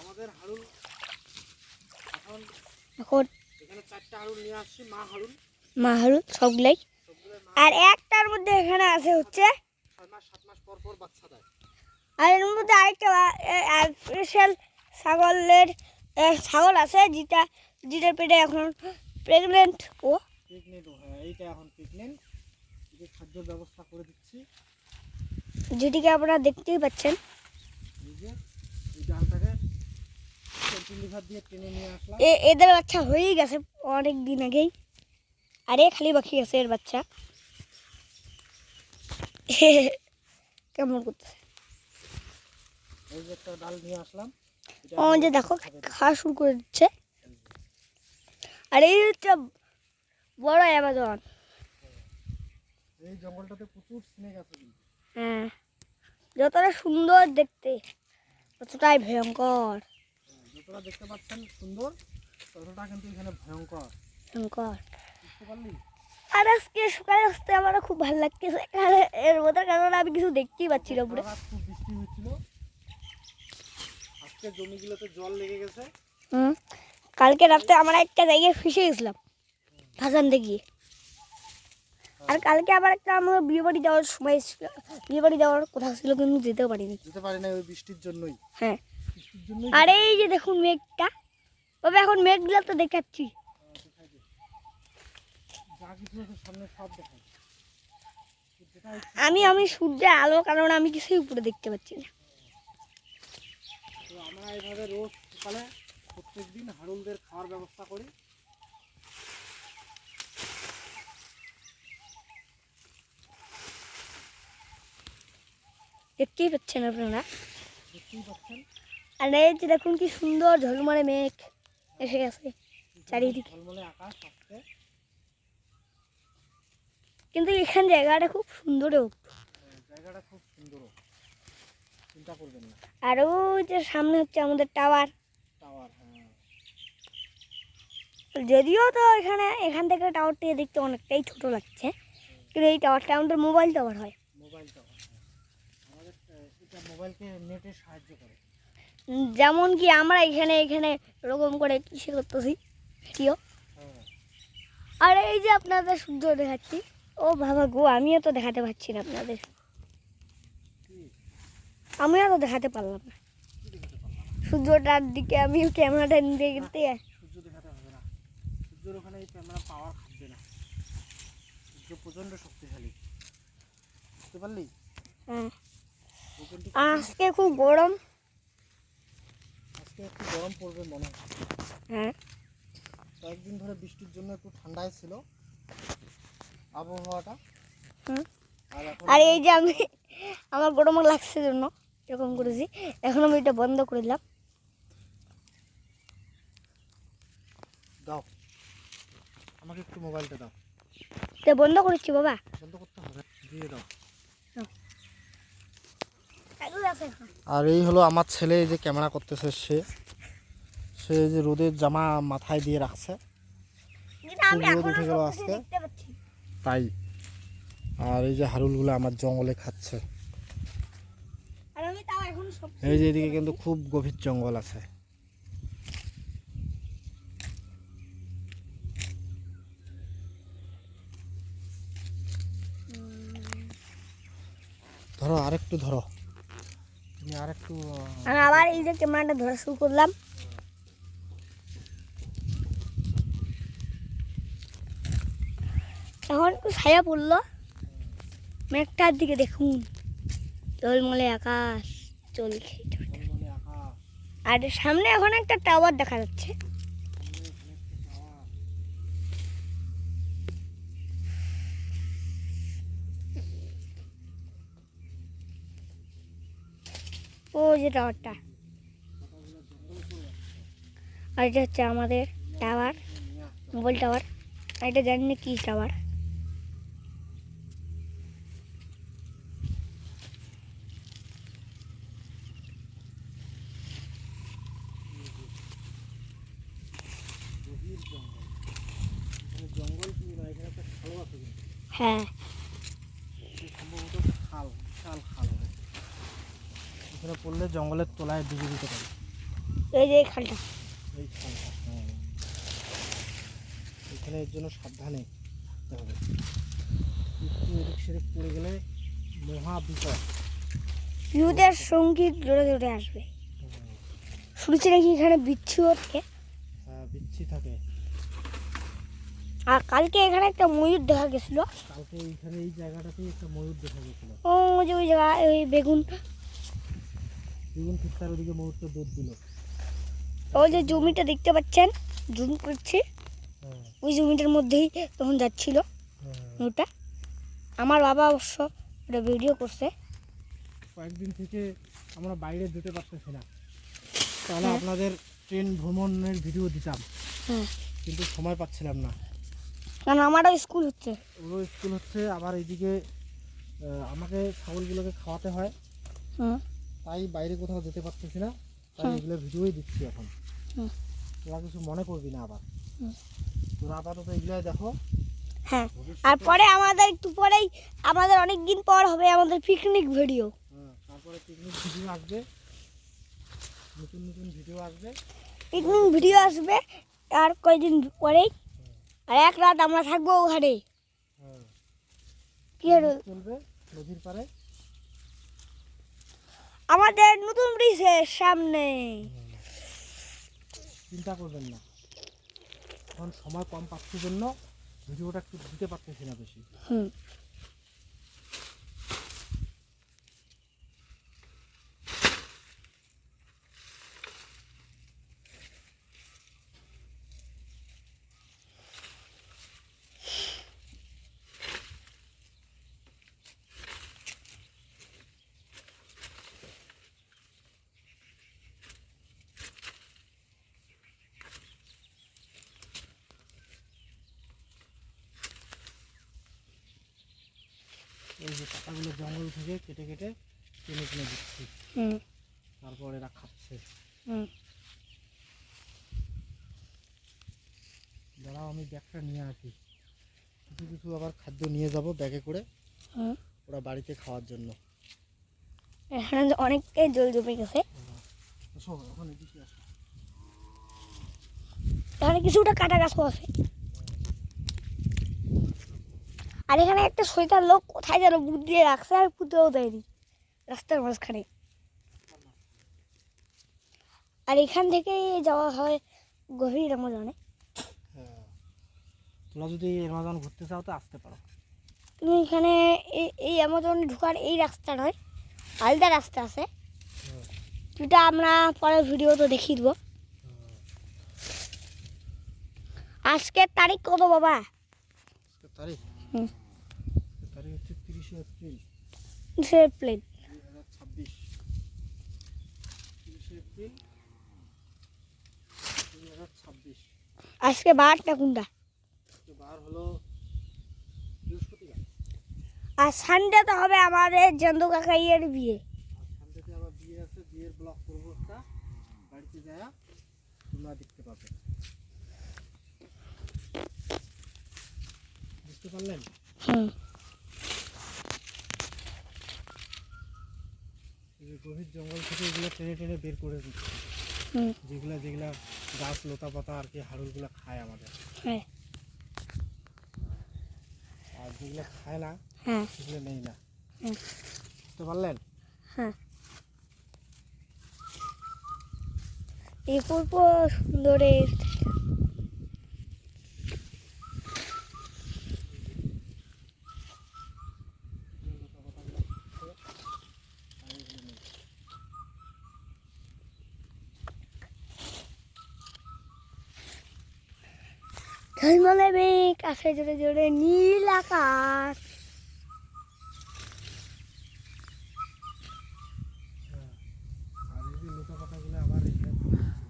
আমাদের হারুল এখন এখন এখানে 4টা হারুল নিয়ে আসছি, মা হারুল সবগুলাই। আর একটার মধ্যে এখানে আছে হচ্ছে 7 মাস পর পর বাচ্চা দেয়। আর এর মধ্যে আরেকটা স্পেশাল ছাগল আছে যেটার পেটে এখন প্রেগনেন্ট হ্যাঁ, এইটা এখন প্রেগনেন্ট। একে খাদ্যের ব্যবস্থা করে দিচ্ছি, যেটিকে আপনারা দেখতেই পাচ্ছেন। এই যে এই ডালটাকে লিভার দিয়ে টেনে নিয়ে আসলাম। এদের বাচ্চা হয়েই গেছে অনেক দিন আগেই, আরে খালি বাকি আছে এর বাচ্চা। কেমন করতেছে, এই যে একটা ডাল নিয়ে আসলাম, ও যে দেখো খাওয়া শুরু করে দিচ্ছে। আর এই হচ্ছে বড় অ্যামাজন। এই জঙ্গলটাতে প্রচুর স্নেক আছে কিন্তু। হ্যাঁ, যতটা সুন্দর দেখতে ততটাই ভয়ঙ্কর। যতটা দেখতে পাচ্ছেন সুন্দর, ততটা কিন্তু এখানে ভয়ঙ্কর। বুঝতে পারলি? আর আজকে সকালে আসতে আমার খুব ভালো লাগতেছে, এর মধ্যে কারণ আমি কিছু দেখতেই পাচ্ছি না পুরো। খুব বৃষ্টি হচ্ছিল, আজকে জমিগুলোতে জল লেগে গেছে। কালকে রাতে আমরা একটা জায়গায় ফেসে গেছিলাম ভাসানতে গিয়ে। আর কালকে আবার একটা আমার বিয়ে বাড়ি যাওয়ার সময় ছিল, বিয়ে বাড়ি যাওয়ার কথা ছিল কিন্তু যেতে পারিনি ওই বৃষ্টির জন্যই। হ্যাঁ, আর এই যে দেখুন মেঘটা, তবে এখন মেঘগুলো তো দেখাচ্ছি। আমি সূর্যের আলো, কারণ আমি কিছুই উপরে দেখতে পাচ্ছি না। তো আমরা এইভাবে রোজ সকালে প্রত্যেকদিন হারুলদের খাওয়ার ব্যবস্থা করি। দেখতেই পাচ্ছেন আপনারা, আর এই যে দেখুন কি সুন্দর ঝলমলে মেঘ এসে গেছে চারিদিকে। কিন্তু এখানে জায়গাটা খুব সুন্দর, চিন্তা করবেন না। আর ওই যে সামনে হচ্ছে আমাদের টাওয়ার। যদিও তো এখান থেকে টাওয়ারটি দেখতে অনেকটাই ছোট লাগছে, কিন্তু এই টাওয়ারটা আমাদের মোবাইল টাওয়ার হয়। মোবাইলকে নেটের সাহায্য করে, যেমন কি আমরা এখানে এরকম করে কিসে করতেছি ভিডিও। আর এই যে আপনাদের সূর্য দেখাচ্ছি, ও বাবা গো, আমিও তো দেখাতে পারছি না আপনাদের, আমিও তো দেখাতে পারলাম না সূর্যটার দিকে। আমি ক্যামেরাটা নিতে গেতে সূর্য দেখাতে হবে না, সূর্যের ওখানে এই ক্যামেরা পাওয়ার খাবে না, সূর্য প্রচন্ড শক্তিশালী। বুঝতে পারলি? হ্যাঁ, আজকে খুব গরম, আজকে একটু গরম পড়বে মনে হয়। হ্যাঁ, কয়েকদিন ধরে বৃষ্টির জন্য একটু ঠান্ডায় ছিল আবহাওয়াটা। আর এই যে আমার গরম লাগছে জন্য এরকম করেছি, এখন আমি এটা বন্ধ করে দিলাম। দাও আমাকে একটু মোবাইলটা দাও। এটা বন্ধ করেছি বাবা, বন্ধ করতে হবে, দিয়ে দাও। আর এই হলো আমার ছেলে, এই যে ক্যামেরা করতেছে, সে যে রোদের জামা মাথায় দিয়ে রাখছে, রোদ উঠে গেল আজকে তাই। আর এই যে হারুলগুলো আমার জঙ্গলে খাচ্ছে। এই যে এদিকে কিন্তু খুব গভীর জঙ্গল আছে। ধরো আরেকটু, ধরো তুমি আরেকটু। আবার এই যে ক্যামেরাটা ধরা শুরু করলাম। এখন একটু ছায়া পড়লো, মেঘটার দিকে দেখুন, ঝলমলে আকাশ চলছে। আর সামনে এখন একটা টাওয়ার দেখা যাচ্ছে। ও যে টাওয়ারটা, আর এটা হচ্ছে আমাদের টাওয়ার, মোবাইল টাওয়ার। আর এটা জানি না কি টাওয়ার। হ্যাঁ, এখানে পড়লে জঙ্গলের তলায় ডুবে দিতে পারে। এই যে এই খালটা। এই খালটা, হ্যাঁ। এখানে এর জন্য সাবধানে থাকতে হবে, একটু এদিক সেদিক পড়ে গেলে মহা বিপদ। বিপদের সঙ্গীত জোরে জোরে আসবে। শুনেছি নাকি এখানে বিচ্ছুও থাকে। হ্যাঁ, বিচ্ছি থাকে। আর কালকে এখানে একটা ময়ূর দেখা গেছিল। কালকে এইখানে এই জায়গাটাতেই একটা ময়ূর দেখা গেছিল। ও যে ওই জায়গায় ওই বেগুন ক্ষেতটার ওদিকে ময়ূরটা দুধ দিল। ওই যে জমিটা দেখতে পাচ্ছেন, জুম করছি, হ্যাঁ, ওই জমিটার মধ্যেই তখন যাচ্ছিল হ্যাঁ। ময়ূরটা। আমার বাবা অবশ্য ওটা ভিডিও করছে। কয়েকদিন থেকে আমরা বাইরে যেতে পারতেছি না, তাহলে হ্যাঁ। আপনাদের ট্রেন ভ্রমণের ভিডিও দিতাম, হ্যাঁ, কিন্তু সময় পাচ্ছিলাম না। কারণ আমারও স্কুল হচ্ছে। ওরও স্কুল হচ্ছে, আবার এইদিকে আমাকে ছাগলগুলোকে খাওয়াতে হয়, হুম, তাই বাইরে কোথাও যেতে পারতেছি না। তাই হুম। এগুলো ভিডিওই দিচ্ছি এখন। হুম। তোরা কিছু মনে করবি না আবার। হুম। তোরা আপাতত এগুলোই দেখো। হ্যাঁ, আর ভবিষ্যতে- পরে আমাদের একটু পরেই আমাদের অনেক দিন পর হবে আমাদের পিকনিক ভিডিও। হ্যাঁ, তারপরে পিকনিক ভিডিও আসবে, নতুন নতুন ভিডিও আসবে। পিকনিক ভিডিও আসবে আর কয়েকদিন পরেই। আর এক রাত আমরা থাকবো ওখানে। হ্যাঁ, কি হলো? চলবে নদীর পাড়ে। আমাদের নতুন ব্রিজের সামনে। চিন্তা করবেন না, এখন সময় কম পাচ্ছি জন্য ভিডিওটা একটু দিতে পারতেছি না বেশি। হুম, এই যে পাতাগুলো জঙ্গল থেকে কেটে কেটে টেনে টেনে দিচ্ছি, হুম, তারপর এরা খাচ্ছে। হুম। দাঁড়াও, আমি ব্যাগটা নিয়ে আসি, কিছু কিছু আবার খাদ্য নিয়ে যাব ব্যাগে করে, হুম। ওরা বাড়িতে খাওয়ার জন্য। এখানে যে অনেকটাই জল জমে গেছে। আসো, এখন এদিকে আসো। এখানে কিছুটা কাটা গাছও আছে। আর এখানে একটা শয়তান লোক কোথায় যেন বুক দিয়ে রাখছে আর পুঁতেও দেয়নি রাস্তার মাঝখানে। আর এখান থেকে যাওয়া হয় গভীর আমাজনে। হ্যাঁ, তোমরা যদি অ্যামাজন ঘুরতে চাও তো আসতে পারো। তুমি এখানে এই আমাজনে ঢোকার এই রাস্তা নয়, আলাদা রাস্তা আছে, হ্যাঁ, যেটা আমরা পরের ভিডিও তো দেখিয়ে দেবো। আজকের তারিখ কত বাবা? আজকের তারিখ, হুম, আজকের তারিখ হচ্ছে 30শে এপ্রিল প্লেন 2026। 30শে এপ্রিল 2026। আজকে বারটা কোনটা? আজকে বার হলো বৃহস্পতিবার। আর সানডে তো হবে আমাদের জন্দু কাকাইয়ের বিয়ে। আর সানডেতে আবার বিয়ে আছে, বিয়ের ব্লগ করবো একটা, বাড়িতে যায় তোমরা দেখতে পাবে। বুঝতে পারলেন? হুম, এই যে গভীর জঙ্গল থেকে এগুলো টেনে টেনে বের করে দিচ্ছে, হুম, যেগুলা যেগুলা গাছ লতা পাতা আর কি হাড়ুরগুলো খায় আমাদের, হ্যাঁ, আর যেগুলো খায় না হ্যাঁ, সেগুলো নেই না। হুম, বুঝতে পারলেন? হ্যাঁ। এই পূর্ব সুন্দরের লতা পাতাগুলো খাচ্ছে, আর এগুলো নেই। ঝলমলে মেঘ, আকাশে জোরে জোরে নীল আকাশ। হ্যাঁ, আর এই যে লতা পাতাগুলো আবার এখানে পড়ে যাচ্ছে।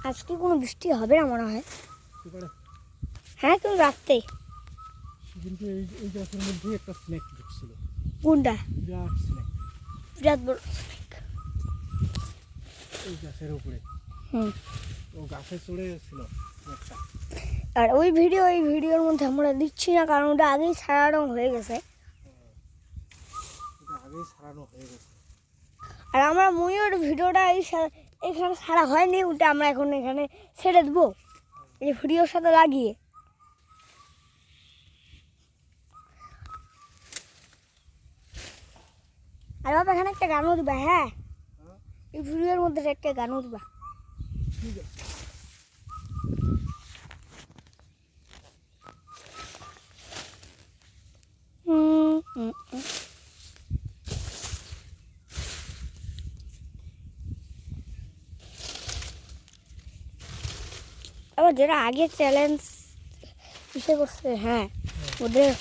আজকে কোনো বৃষ্টি হবে না মনে হয়। কি করে? হ্যাঁ, কিন্তু রাত্রে। কিন্তু এই এই গাছের মধ্যে একটা স্নেক ঢুকছিল, কোনটা? বিরাট স্নেক, বিরাট বড়। এই গাছের উপরে। হুম। ও গাছে চড়ে ছিল স্নেকটা। আর ওই ভিডিওর মধ্যে আমরা দিচ্ছি না, কারণ ওটা আগেই ছাড়ানো হয়ে গেছে। এটা আগেই সারানো হয়ে গেছে। আর আমরা ময়ূর ভিডিওটা এখানে ছাড়া হয়নি, ওটা আমরা এখন এখানে ছেড়ে দেবো এই ভিডিওর সাথে লাগিয়ে। আর বাবা এখানে একটা গানও দিবা, হ্যাঁ এই ভিডিওর মধ্যে একটা গানও দিবা। আবার যারা আগে চ্যালেঞ্জ কিসে করছে, হ্যাঁ ওদের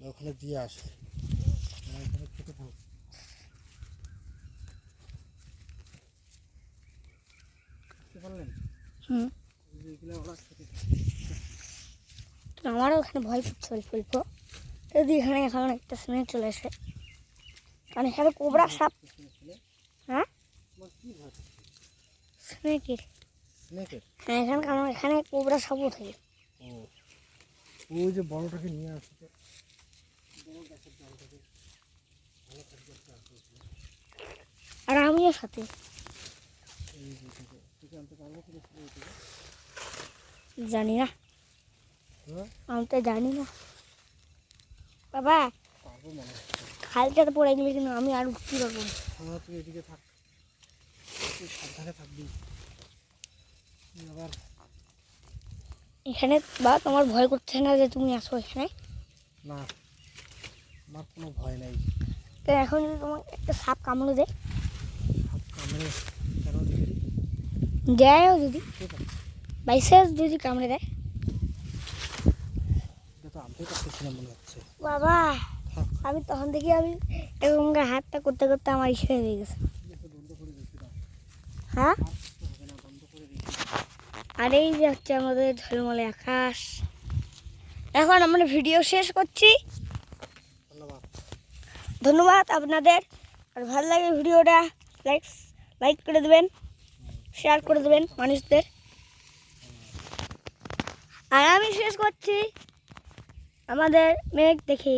ওখানে দিয়ে আসে এখানে খেতে থাক। পারলেন আমারও ওখানে ভয় করছে অল্প অল্প, যদি এখানে এখন একটা স্নেক চলে আসে, কারণ এখানে কোবরা সাপ। হ্যাঁ স্নেকের, হ্যাঁ এখানে, কারণ এখানে কোবরা সাপও থাকে। ও ওই যে বড়টাকে নিয়ে আসছে, আর আমিও সাথে জানি না, আমি তো জানি না বাবা, খালটাতে পড়ে গেলে কিন্তু আমি আর উঠতে পারবো না। তুই এদিকে থাক, তুই সাবধানে থাকবি আবার। এখানে বা তোমার ভয় করছে না যে তুমি আসো এখানে? না আমার কোনো ভয় নেই। তো এখন যদি তোমার একটা সাপ কামড়ে দেয়? সাপ কামড়ে কেন দিবি? দেয়ও যদি, বাইচান্স যদি কামড়ে দেয়, এটা তো আমি করতেছি না মনে হচ্ছে। বাবা আমি তখন দেখি আমি এরকম হাতটা করতে করতে আমার ইচ্ছে হয়ে গেছে। হ্যাঁ আর এই যে হচ্ছে আমাদের ঝলমলে আকাশ। এখন আমরা ভিডিও শেষ করছি, ধন্যবাদ আপনাদের। আর ভালো লাগে ভিডিওটা লাইক করে দেবেন, শেয়ার করে দেবেন মানুষদের। আর আমি শেষ করছি আমাদের মেঘ দেখি।